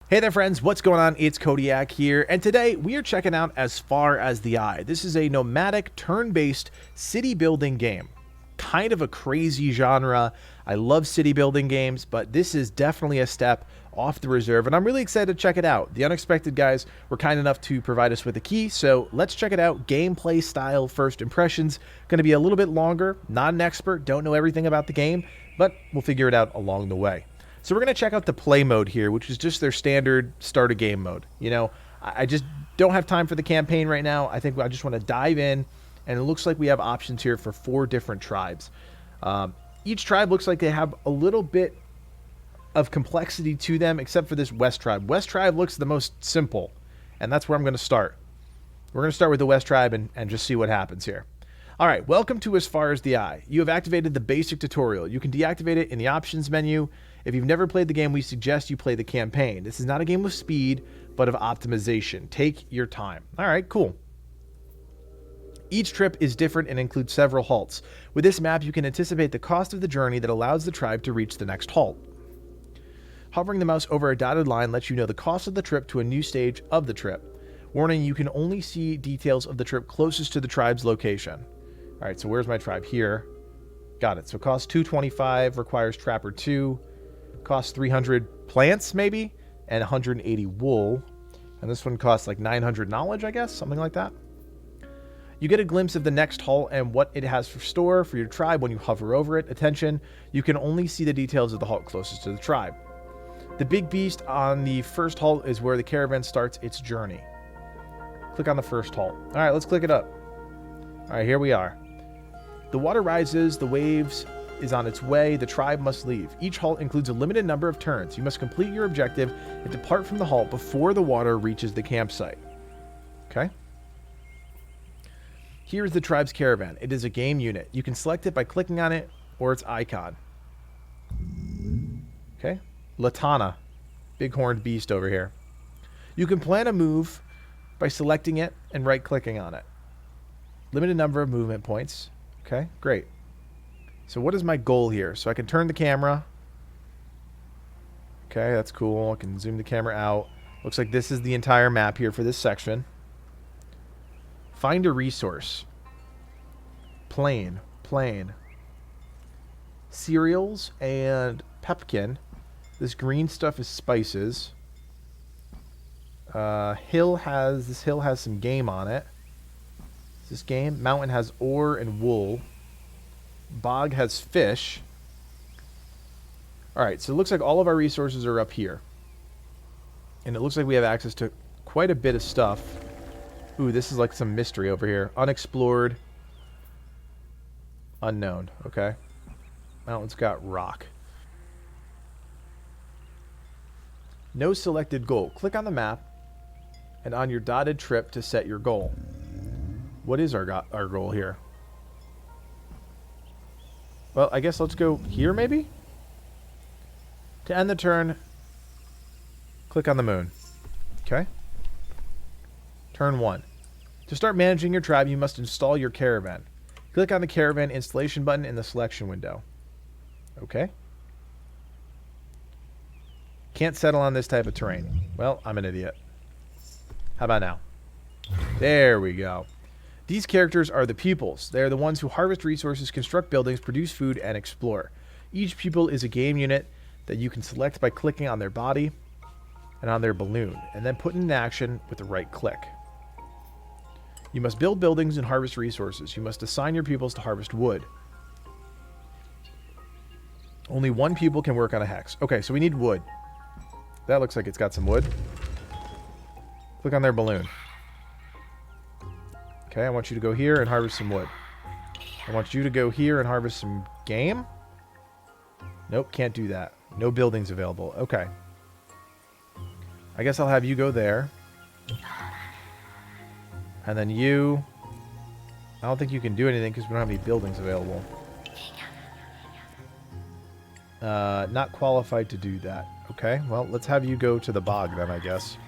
Hey there friends, what's going on? It's Codiak here, and today we are checking out As Far as the Eye. This is a nomadic, turn-based city building game. Kind of a crazy genre. I love city building games, but this is definitely a step off the reserve, and I'm really excited to check it out. The Unexpected guys were kind enough to provide us with a key, so let's check it out. Gameplay style first impressions. Going to be a little bit longer. Not an expert, don't know everything about the game, but we'll figure it out along the way. So we're going to check out the play mode here, which is just their standard start a game mode. You know, I just don't have time for the campaign right now. I think I just want to dive in, and it looks like we have options here for 4 different tribes. Each tribe looks like they have a little bit of complexity to them, except for this West tribe. West tribe looks the most simple, and that's where I'm going to start. We're going to start with the West tribe and just see what happens here. All right, welcome to As Far as the Eye. You have activated the basic tutorial. You can deactivate it in the options menu. If you've never played the game, we suggest you play the campaign. This is not a game of speed, but of optimization. Take your time. All right, cool. Each trip is different and includes several halts. With this map, you can anticipate the cost of the journey that allows the tribe to reach the next halt. Hovering the mouse over a dotted line lets you know the cost of the trip to a new stage of the trip. Warning, you can only see details of the trip closest to the tribe's location. All right, so where's my tribe? Here. Got it. So cost 225, requires Trapper 2. Costs 300 plants, maybe, and 180 wool. And this one costs like 900 knowledge, I guess, something like that. You get a glimpse of the next halt and what it has for store for your tribe when you hover over it. Attention, you can only see the details of the halt closest to the tribe. The big beast on the first halt is where the caravan starts its journey. Click on the first halt. All right, let's click it up. All right, here we are. The water rises, the waves is on its way, the tribe must leave. Each halt includes a limited number of turns. You must complete your objective and depart from the halt before the water reaches the campsite. Okay. Here is the tribe's caravan. It is a game unit. You can select it by clicking on it or its icon. Okay. Latana. Big-horned beast over here. You can plan a move by selecting it and right-clicking on it. Limited number of movement points. Okay, great. So what is my goal here? So I can turn the camera. Okay, that's cool. I can zoom the camera out. Looks like this is the entire map here for this section. Find a resource. Plain. Cereals and pepkin. This green stuff is spices. This hill has some game on it. Is this game? Mountain has ore and wool. Bog has fish. Alright, so it looks like all of our resources are up here. And it looks like we have access to quite a bit of stuff. Ooh, this is like some mystery over here. Unexplored. Unknown. Okay. Mountain's got rock. No selected goal. Click on the map and on your dotted trip to set your goal. What is our goal here? Well, I guess let's go here, maybe? To end the turn, click on the moon. Okay. Turn 1. To start managing your tribe, you must install your caravan. Click on the caravan installation button in the selection window. Okay. Can't settle on this type of terrain. Well, I'm an idiot. How about now? There we go. These characters are the pupils. They are the ones who harvest resources, construct buildings, produce food, and explore. Each pupil is a game unit that you can select by clicking on their body and on their balloon, and then put in action with the right click. You must build buildings and harvest resources. You must assign your pupils to harvest wood. Only one pupil can work on a hex. Okay, so we need wood. That looks like it's got some wood. Click on their balloon. Okay, I want you to go here and harvest some wood. I want you to go here and harvest some game. Nope, can't do that. No buildings available. Okay. I guess I'll have you go there. And then you... I don't think you can do anything because we don't have any buildings available. Not qualified to do that. Okay, well, let's have you go to the bog then, I guess.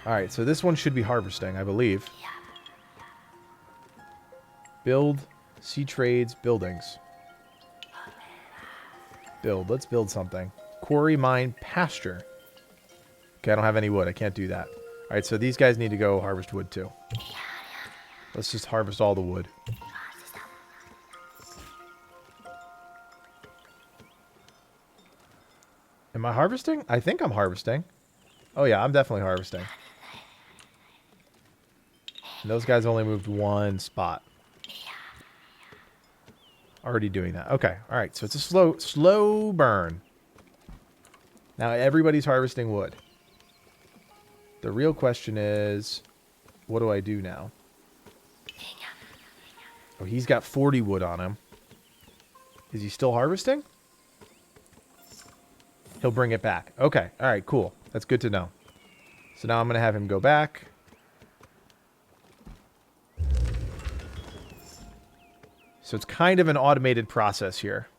Alright, so this one should be harvesting, I believe. Build, see trades, buildings. Build, let's build something. quarry, mine, pasture. Okay, I don't have any wood. I can't do that. All right, so these guys need to go harvest wood too. Let's just harvest all the wood. Am I harvesting? I think I'm harvesting. Oh yeah, I'm definitely harvesting. And those guys only moved one spot. Already doing that. Okay, all right. So it's a slow burn. Now everybody's harvesting wood. The real question is, what do I do now? Oh, he's got 40 wood on him. Is he still harvesting? He'll bring it back. Okay. All right, cool. That's good to know. So now I'm going to have him go back. So it's kind of an automated process here.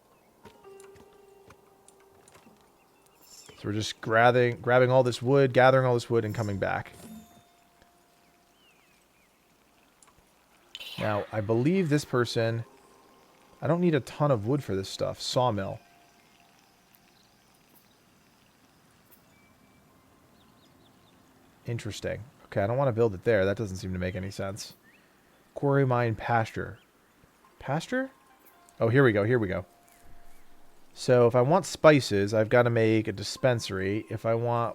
So we're just grabbing all this wood, gathering all this wood, and coming back. Now, I believe this person... I don't need a ton of wood for this stuff. Sawmill. Interesting. Okay, I don't want to build it there. That doesn't seem to make any sense. Quarry, mine, pasture. Pasture? Oh, here we go. Here we go. So if I want spices, I've got to make a dispensary. If I want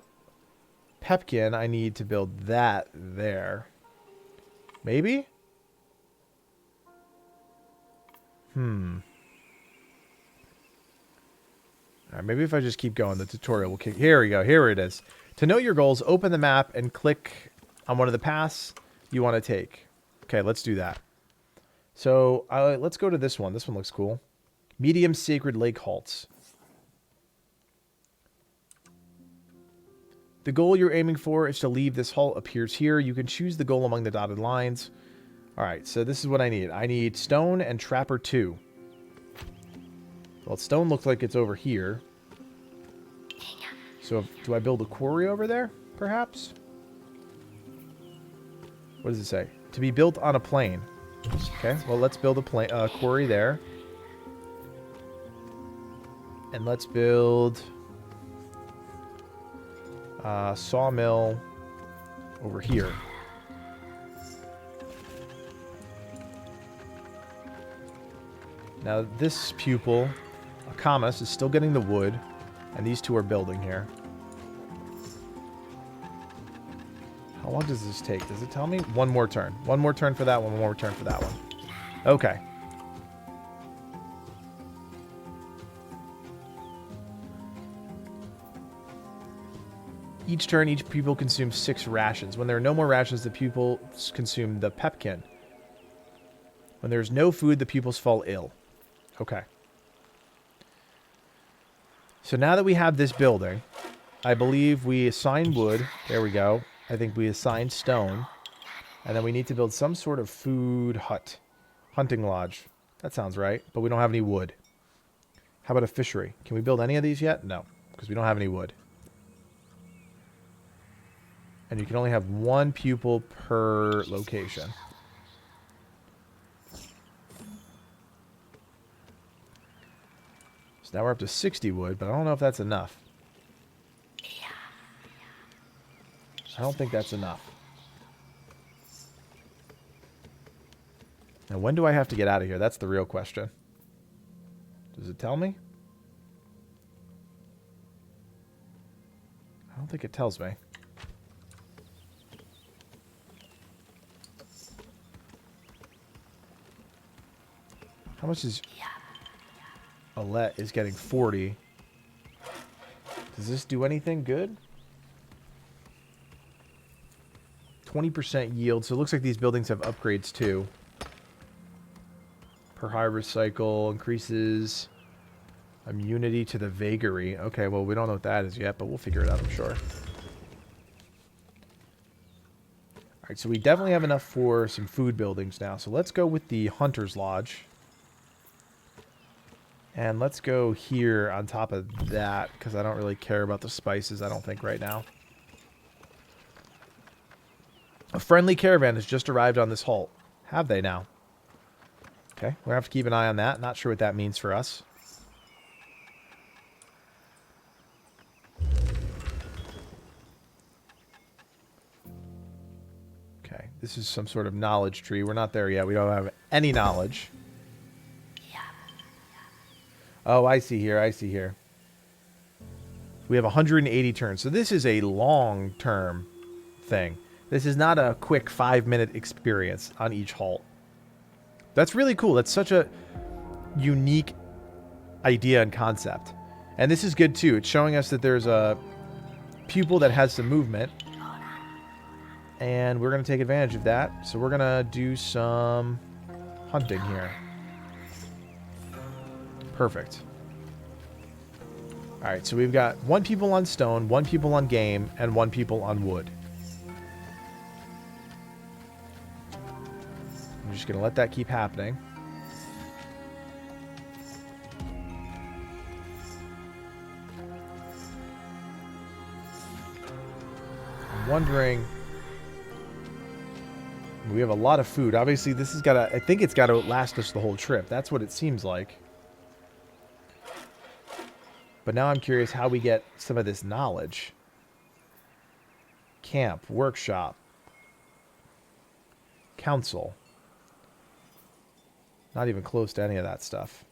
pepkin, I need to build that there. Maybe? Alright, maybe if I just keep going, the tutorial will kick... Here we go. Here it is. To know your goals, open the map and click on one of the paths you want to take. Okay, let's do that. So let's go to this one. This one looks cool. Medium Sacred Lake Halts. The goal you're aiming for is to leave this halt appears here. You can choose the goal among the dotted lines. Alright, so this is what I need. I need stone and trapper 2. Well, stone looks like it's over here. So do I build a quarry over there, perhaps? What does it say? To be built on a plain. Okay, well, let's build a quarry there. And let's build a sawmill over here. Now, this pupil, Akamas, is still getting the wood, and these two are building here. How long does this take? Does it tell me? One more turn. One more turn for that one. One more turn for that one. Okay. Each turn, each pupil consumes 6 rations. When there are no more rations, the pupils consume the pepkin. When there's no food, the pupils fall ill. Okay. So now that we have this building, I believe we assign wood. There we go. I think we assign stone. And then we need to build some sort of food hut. Hunting lodge. That sounds right. But we don't have any wood. How about a fishery? Can we build any of these yet? No. Because we don't have any wood. And you can only have 1 pupil per location. So now we're up to 60 wood, but I don't know if that's enough. I don't think that's enough. Now, when do I have to get out of here? That's the real question. Does it tell me? I don't think it tells me. How much is... Alette is getting 40. Does this do anything good? 20% yield. So it looks like these buildings have upgrades too. Per harvest cycle. Increases immunity to the Vagary. Okay, well, we don't know what that is yet, but we'll figure it out, I'm sure. Alright, so we definitely have enough for some food buildings now. So let's go with the Hunter's Lodge. And let's go here on top of that, because I don't really care about the spices, I don't think, right now. A friendly caravan has just arrived on this halt. Have they now? Okay, we're going to have to keep an eye on that. Not sure what that means for us. Okay, this is some sort of knowledge tree. We're not there yet. We don't have any knowledge. Oh, I see here. I see here. We have 180 turns. So this is a long-term thing. This is not a quick 5-minute experience on each halt. That's really cool. That's such a unique idea and concept. And this is good too. It's showing us that there's a pupil that has some movement. And we're going to take advantage of that. So we're going to do some hunting here. Perfect. Alright, so we've got 1 pupil on stone, 1 pupil on game, and 1 pupil on wood. I'm just going to let that keep happening. I'm wondering... We have a lot of food. Obviously, this has got to... I think it's got to last us the whole trip. That's what it seems like. But now I'm curious how we get some of this knowledge. Camp, workshop, council. Not even close to any of that stuff.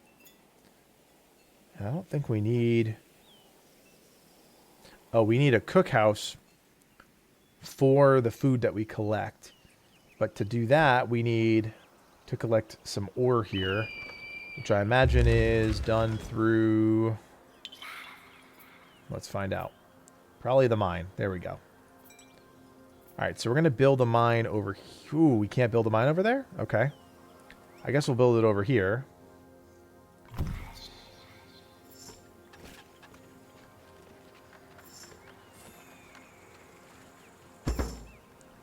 And I don't think we need... Oh, we need a cookhouse for the food that we collect. But to do that, we need to collect some ore here, which I imagine is done through... Let's find out. Probably the mine. There we go. Alright, so we're going to build a mine over here. Ooh, we can't build a mine over there? Okay. I guess we'll build it over here.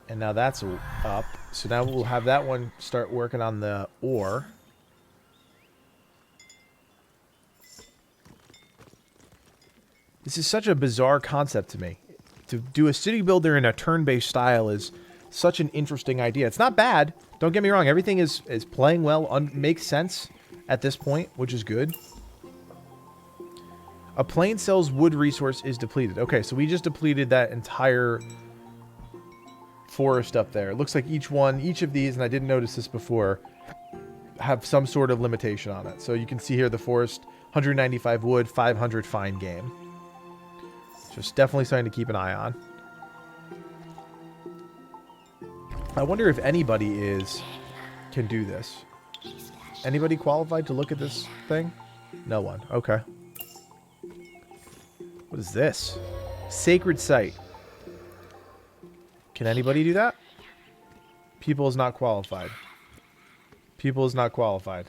And now that's up. So now we'll have that one start working on the ore. This is such a bizarre concept to me. To do a city builder in a turn-based style is such an interesting idea. It's not bad. Don't get me wrong. Everything is playing well, makes sense at this point, which is good. A plain cell's wood resource is depleted. Okay, so we just depleted that entire forest up there. It looks like each of these, and I didn't notice this before, have some sort of limitation on it. So you can see here the forest, 195 wood, 500 fine game. So it's definitely something to keep an eye on. I wonder if anybody can do this. Anybody qualified to look at this thing? No one. Okay. What is this? Sacred site. Can anybody do that? Pupil is not qualified. Pupil is not qualified.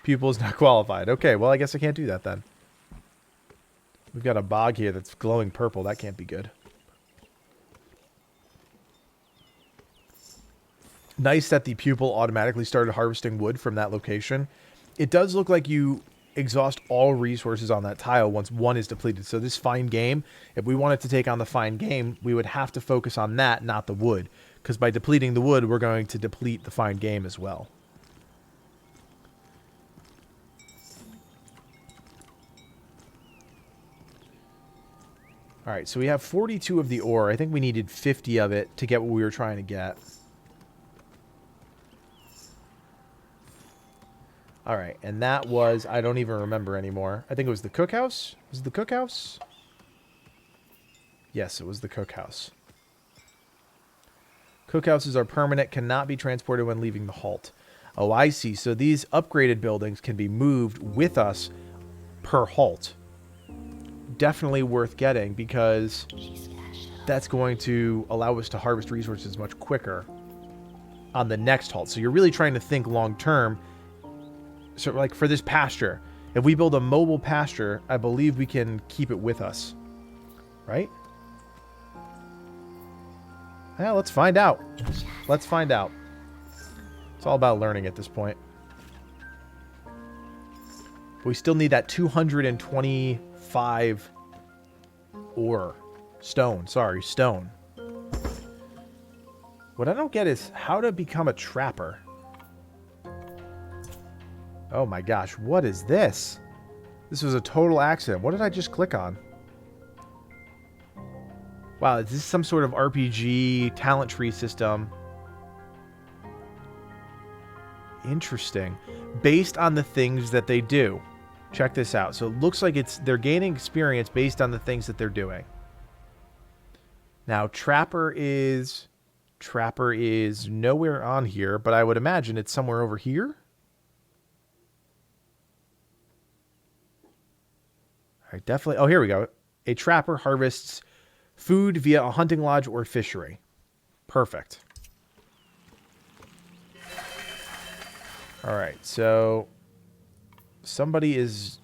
Pupil is not qualified. Okay, well, I guess I can't do that then. We've got a bog here that's glowing purple. That can't be good. Nice that the pupil automatically started harvesting wood from that location. It does look like you exhaust all resources on that tile once one is depleted. So this fine game, if we wanted to take on the fine game, we would have to focus on that, not the wood. Because by depleting the wood, we're going to deplete the fine game as well. Alright, so we have 42 of the ore. I think we needed 50 of it to get what we were trying to get. Alright, and that was... I don't even remember anymore. I think it was the cookhouse? Was it the cookhouse? Yes, it was the cookhouse. Cookhouses are permanent, cannot be transported when leaving the halt. Oh, I see. So these upgraded buildings can be moved with us per halt. Definitely worth getting because that's going to allow us to harvest resources much quicker on the next halt. So you're really trying to think long term. So like for this pasture, if we build a mobile pasture, I believe we can keep it with us, right? Yeah, let's find out. Let's find out. It's all about learning at this point. We still need that 225 ore. Stone. Sorry, stone. What I don't get is how to become a trapper. Oh my gosh, what is this? This was a total accident. What did I just click on? Wow, is this some sort of RPG talent tree system? Interesting. Based on the things that they do. Check this out. So it looks like they're gaining experience based on the things that they're doing. Now, Trapper is nowhere on here, but I would imagine it's somewhere over here. All right, definitely. Oh, here we go. A trapper harvests food via a hunting lodge or fishery. Perfect. All right, so somebody is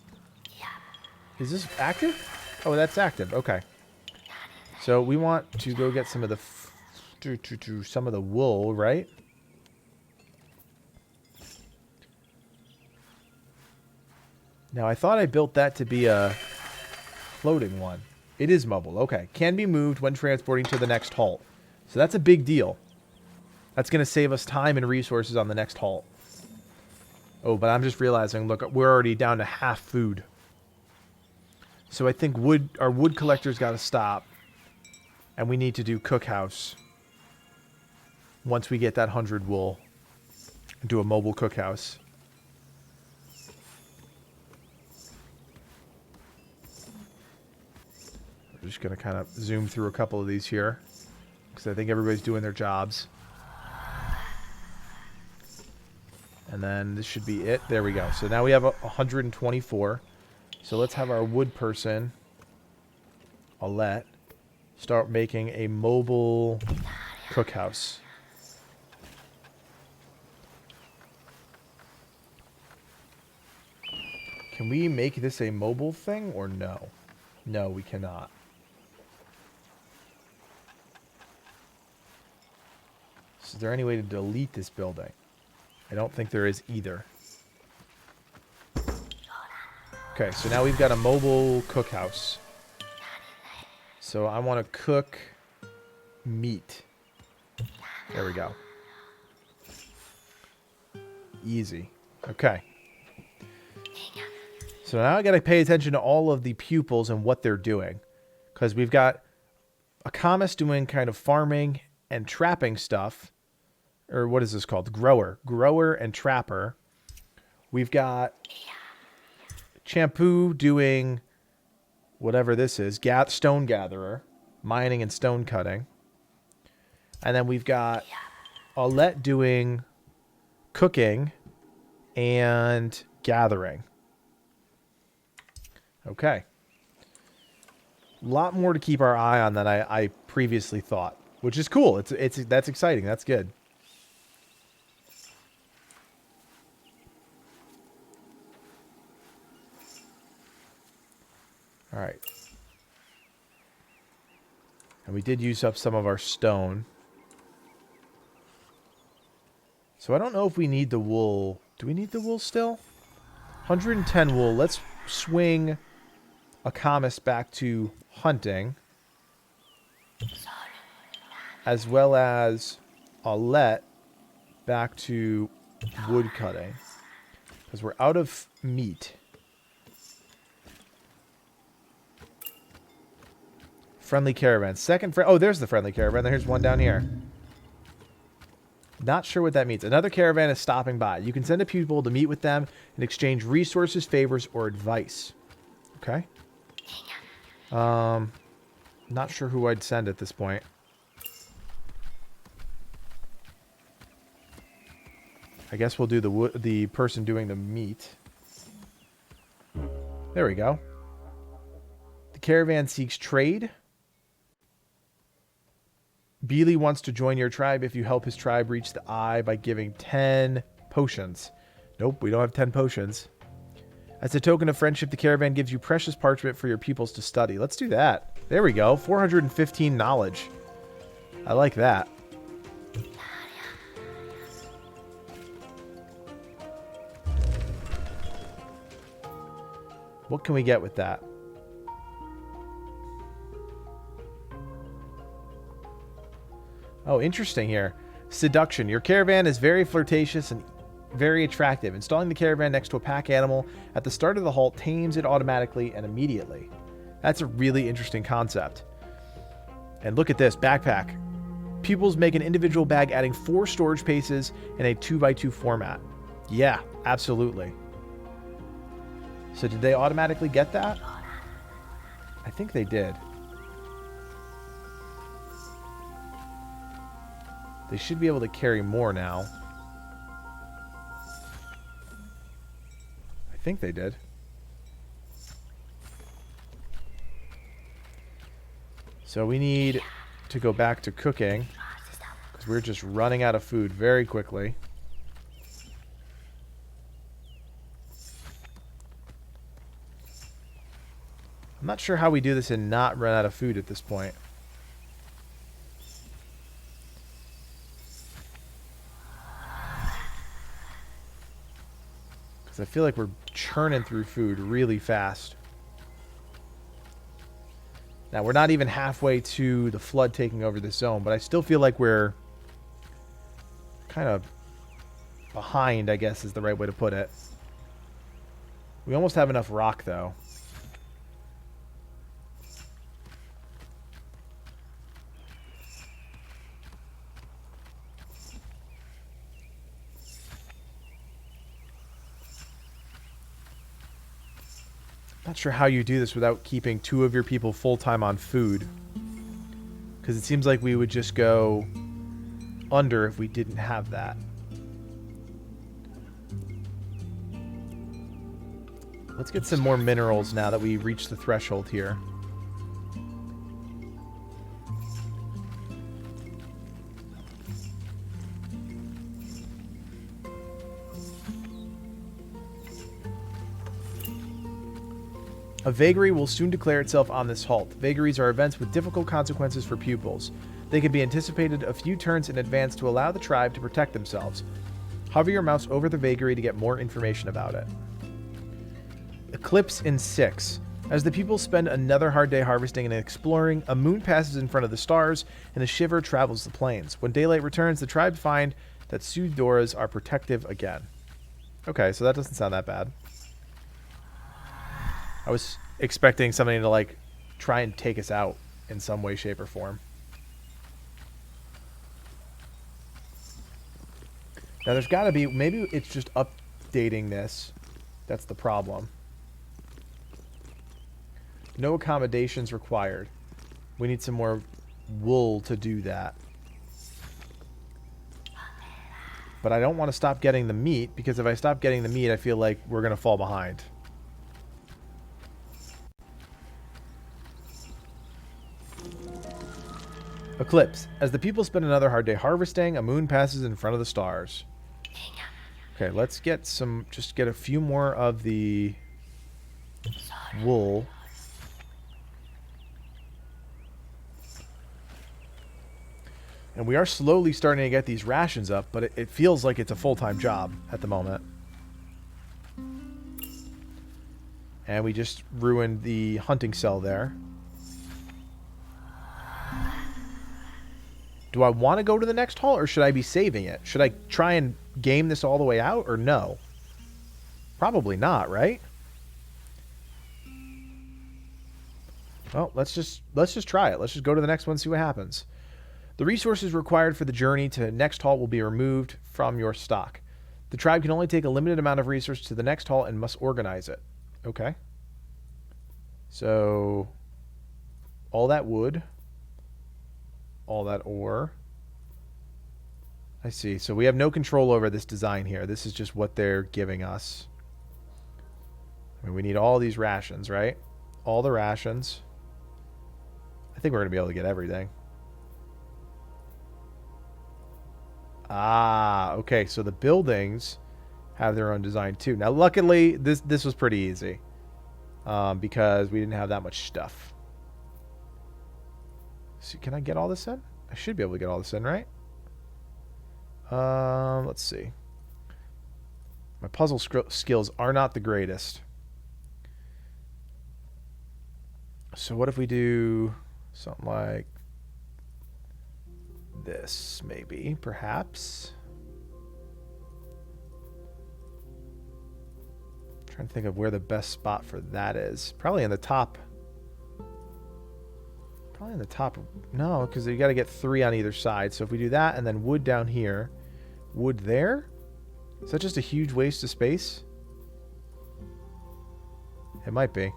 this active? Oh, that's active. Okay. So we want to go get some of the wool, right? Now, I thought I built that to be a floating one. It is mobile. Okay. Can be moved when transporting to the next halt. So that's a big deal. That's going to save us time and resources on the next halt. Oh, but I'm just realizing, look, we're already down to half food. So I think our wood collector's got to stop. And we need to do cookhouse. Once we get that 100 wool. Do a mobile cookhouse. We're just going to kind of zoom through a couple of these here. Because I think everybody's doing their jobs. And then this should be it. There we go. So now we have 124. So let's have our wood person, Alette, start making a mobile cookhouse. Can we make this a mobile thing or no? No, we cannot. So is there any way to delete this building? I don't think there is either. Okay, so now we've got a mobile cookhouse. So I want to cook meat. There we go. Easy. Okay. So now I got to pay attention to all of the pupils and what they're doing. Because we've got a Kamis doing kind of farming and trapping stuff. Or what is this called? Grower and trapper. We've got Shampoo doing whatever this is. Stone gatherer. Mining and stone cutting. And then we've got Alette doing cooking and gathering. Okay. A lot more to keep our eye on than I previously thought. Which is cool. That's exciting. That's good. All right. And we did use up some of our stone. So I don't know if we need the wool. Do we need the wool still? 110 wool. Let's swing a Kamis back to hunting. As well as Alette back to wood cutting. Because we're out of meat. Friendly caravan. Oh, there's the friendly caravan. There's one down here. Not sure what that means. Another caravan is stopping by. You can send a pupil to meet with them and exchange resources, favors, or advice. Okay. Not sure who I'd send at this point. I guess we'll do the person doing the meat. There we go. The caravan seeks trade. Beely wants to join your tribe if you help his tribe reach the eye by giving 10 potions. Nope, we don't have 10 potions. As a token of friendship, the caravan gives you precious parchment for your pupils to study. Let's do that. There we go. 415 knowledge. I like that. What can we get with that? Oh, interesting here. Seduction. Your caravan is very flirtatious and very attractive. Installing the caravan next to a pack animal at the start of the halt tames it automatically and immediately. That's a really interesting concept. And look at this backpack. Pupils make an individual bag, adding 4 storage spaces in a 2x2 format. Yeah, absolutely. So did they automatically get that? I think they did. They should be able to carry more now. I think they did. So we need to go back to cooking because we're just running out of food very quickly. I'm not sure how we do this and not run out of food at this point. Because I feel like we're churning through food really fast. Now, we're not even halfway to the flood taking over this zone, but I still feel like we're kind of behind, I guess is the right way to put it. We almost have enough rock, though. Not sure how you do this without keeping 2 of your people full-time on food. Because it seems like we would just go under if we didn't have that. Let's get some more minerals now that we reached the threshold here. A vagary will soon declare itself on this halt. Vagaries are events with difficult consequences for pupils. They can be anticipated a few turns in advance to allow the tribe to protect themselves. Hover your mouse over the vagary to get more information about it. Eclipse in 6. As the pupils spend another hard day harvesting and exploring, a moon passes in front of the stars, and a shiver travels the plains. When daylight returns, the tribe find that Sudoras are protective again. Okay, so that doesn't sound that bad. I was expecting somebody to, like, try and take us out in some way, shape, or form. Now, there's got to be... Maybe it's just updating this. That's the problem. No accommodations required. We need some more wool to do that. But I don't want to stop getting the meat, because if I stop getting the meat, I feel like we're going to fall behind. Eclipse. As the people spend another hard day harvesting, a moon passes in front of the stars. Okay, let's get some... Just get a few more of the wool. And we are slowly starting to get these rations up, but it feels like it's a full-time job at the moment. And we just ruined the hunting cell there. Do I want to go to the next hall, or should I be saving it? Should I try and game this all the way out, or no? Probably not, right? Well, let's just try it. Let's just go to the next one and see what happens. The resources required for the journey to next hall will be removed from your stock. The tribe can only take a limited amount of resources to the next hall and must organize it. Okay. So, all that wood... all that ore. I see. So we have no control over this design here. This is just what they're giving us. I mean, we need all these rations, right? All the rations. I think we're going to be able to get everything. Ah, okay. So the buildings have their own design too. Now, luckily, this was pretty easy. Because we didn't have that much stuff. See, can I get all this in? I should be able to get all this in, right? Let's see. My puzzle skills are not the greatest. So what if we do something like this, maybe, perhaps? I'm trying to think of where the best spot for that is. Probably in the top Probably on the top. No, because you got to get 3 on either side. So if we do that and then wood down here, wood there? Is that just a huge waste of space? It might be.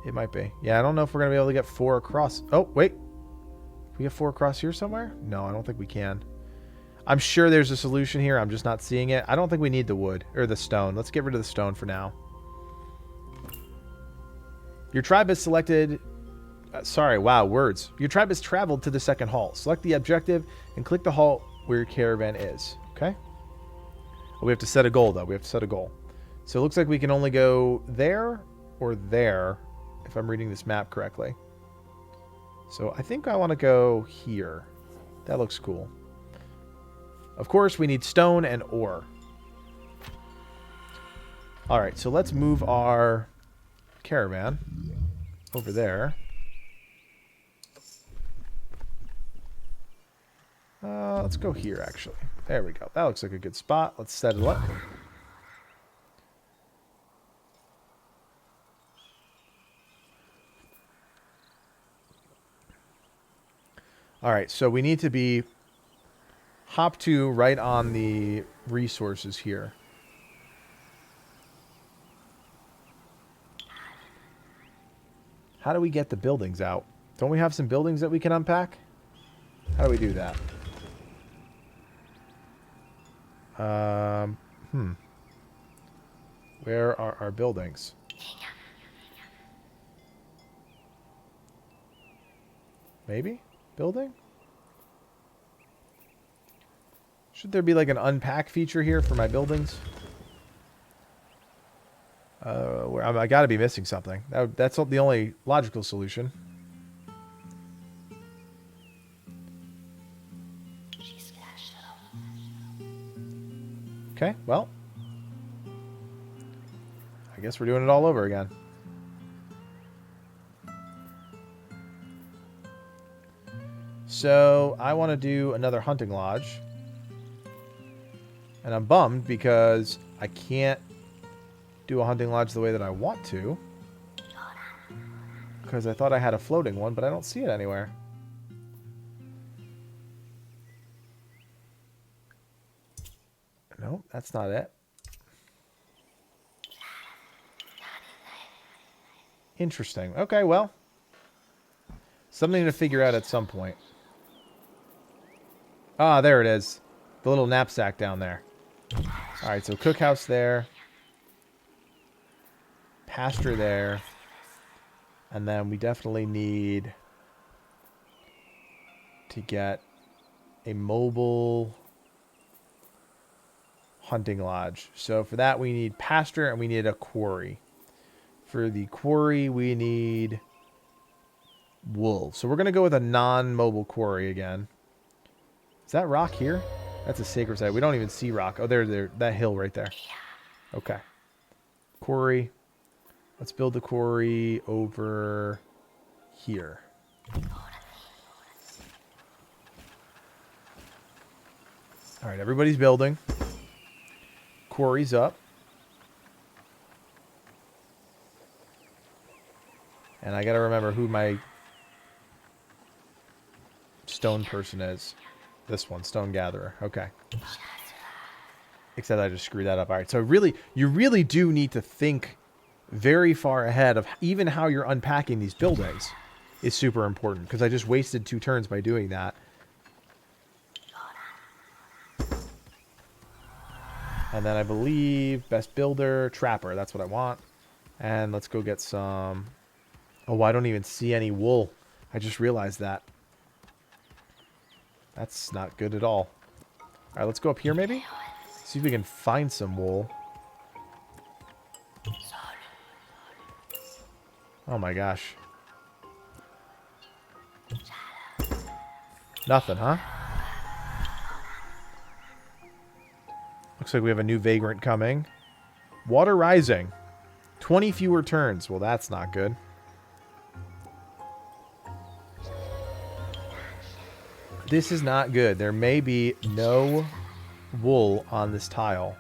It might be. Yeah, I don't know if we're going to be able to get 4 across. Oh, wait. Can we get 4 across here somewhere? No, I don't think we can. I'm sure there's a solution here. I'm just not seeing it. I don't think we need the wood or the stone. Let's get rid of the stone for now. Your tribe has selected... sorry, wow, words. Your tribe has traveled to the second hall. Select the objective and click the hall where your caravan is. Okay? Oh, we have to set a goal, though. We have to set a goal. So it looks like we can only go there or there, if I'm reading this map correctly. So I think I want to go here. That looks cool. Of course, we need stone and ore. All right, so let's move our caravan over there. Let's go here, actually. There we go. That looks like a good spot. Let's set it up. All right, so we need to be hop to right on the resources here. How do we get the buildings out? Don't we have some buildings that we can unpack? How do we do that? Where are our buildings? Maybe? Building? Should there be like an unpack feature here for my buildings? I gotta be missing something. That's the only logical solution. Okay, well. I guess we're doing it all over again. So, I want to do another hunting lodge. And I'm bummed because I can't do a hunting lodge the way that I want to. Because I thought I had a floating one, but I don't see it anywhere. No, that's not it. Interesting. Okay, well. Something to figure out at some point. Ah, there it is. The little knapsack down there. Alright, so cookhouse there. Pasture there. And then we definitely need to get a mobile hunting lodge. So for that we need pasture and we need a quarry. For the quarry we need wool. So we're going to go with a non-mobile quarry again. Is that rock here? That's a sacred site. We don't even see rock. Oh, there. That hill right there. Okay. Quarry. Let's build the quarry over here. All right, everybody's building. Quarry's up. And I got to remember who my stone person is. This one, stone gatherer. Okay. Except I just screwed that up. All right, so you really do need to think very far ahead of even how you're unpacking these buildings is super important, because I just wasted 2 turns by doing that. And then I believe best builder, trapper. That's what I want. And let's go get some... Oh, I don't even see any wool. I just realized that. That's not good at all. All right, let's go up here maybe. See if we can find some wool. Oh my gosh. Nothing, huh? Looks like we have a new vagrant coming. Water rising. 20 fewer turns. Well, that's not good. This is not good. There may be no wool on this tile.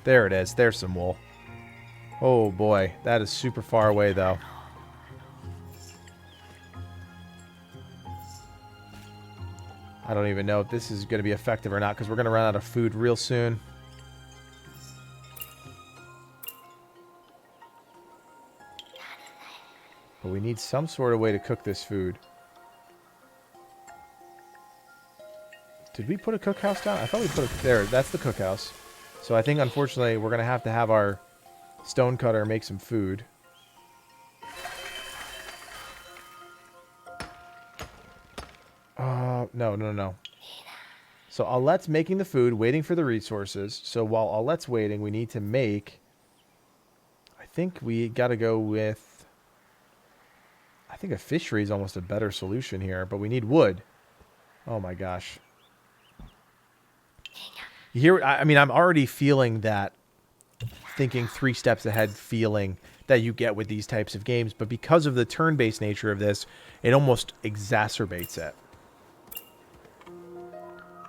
There it is. There's some wool. Oh boy, that is super far away though. I don't even know if this is going to be effective or not because we're going to run out of food real soon. But we need some sort of way to cook this food. Did we put a cookhouse down? I thought we put it there. That's the cookhouse. So I think, unfortunately, we're going to have our stonecutter make some food. No. So Aulette's making the food, waiting for the resources. So while Aulette's waiting, we need to make... I think we got to go with... I think a fishery is almost a better solution here, but we need wood. Oh my gosh. Here, I mean, I'm already feeling that thinking 3 steps ahead feeling that you get with these types of games, but because of the turn-based nature of this, it almost exacerbates it.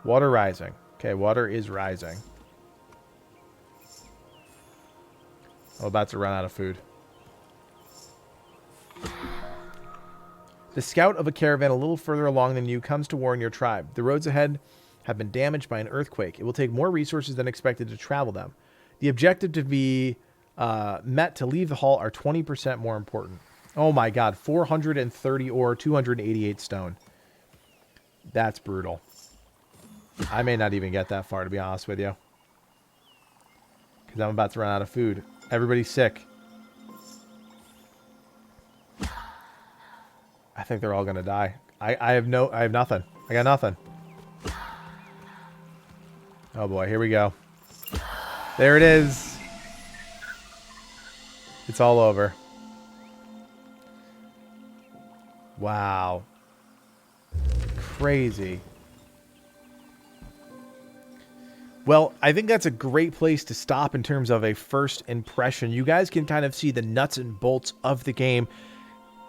Water rising. Okay, water is rising. I'm about to run out of food. The scout of a caravan a little further along than you comes to warn your tribe. The roads ahead have been damaged by an earthquake. It will take more resources than expected to travel them. The objective to be met to leave the hall are 20% more important. Oh my god, 430 ore, 288 stone. That's brutal. I may not even get that far, to be honest with you. Because I'm about to run out of food. Everybody's sick. I think they're all going to die. I have nothing. I got nothing. Oh boy, here we go. There it is. It's all over. Wow. Crazy. Well, I think that's a great place to stop in terms of a first impression. You guys can kind of see the nuts and bolts of the game.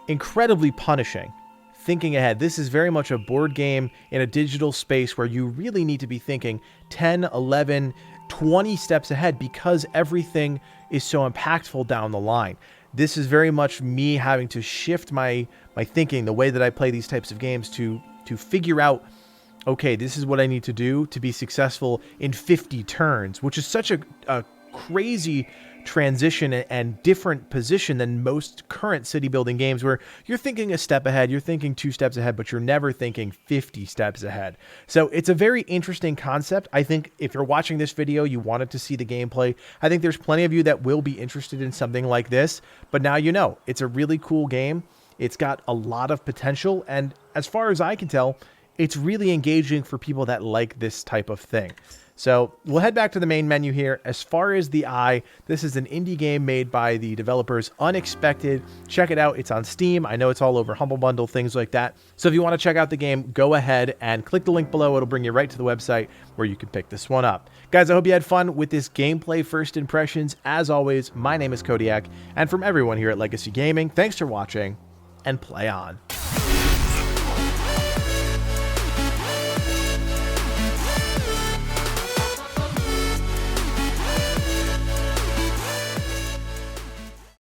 Incredibly punishing. Thinking ahead. This is very much a board game in a digital space where you really need to be thinking 10, 11, 20 steps ahead because everything is so impactful down the line. This is very much me having to shift my thinking, the way that I play these types of games to figure out, okay, this is what I need to do to be successful in 50 turns, which is such a crazy transition and different position than most current city building games where you're thinking a step ahead, you're thinking 2 steps ahead, but you're never thinking 50 steps ahead. So it's a very interesting concept. I think if you're watching this video, you wanted to see the gameplay. I think there's plenty of you that will be interested in something like this, but now you know. It's a really cool game. It's got a lot of potential, and as far as I can tell, it's really engaging for people that like this type of thing. So we'll head back to the main menu here. As far as the Eye, this is an indie game made by the developers Unexpected. Check it out. It's on Steam. I know it's all over Humble Bundle, things like that. So if you want to check out the game, go ahead and click the link below. It'll bring you right to the website where you can pick this one up. Guys, I hope you had fun with this gameplay first impressions. As always, my name is Codiak, and from everyone here at Legacy Gaming, thanks for watching, and play on.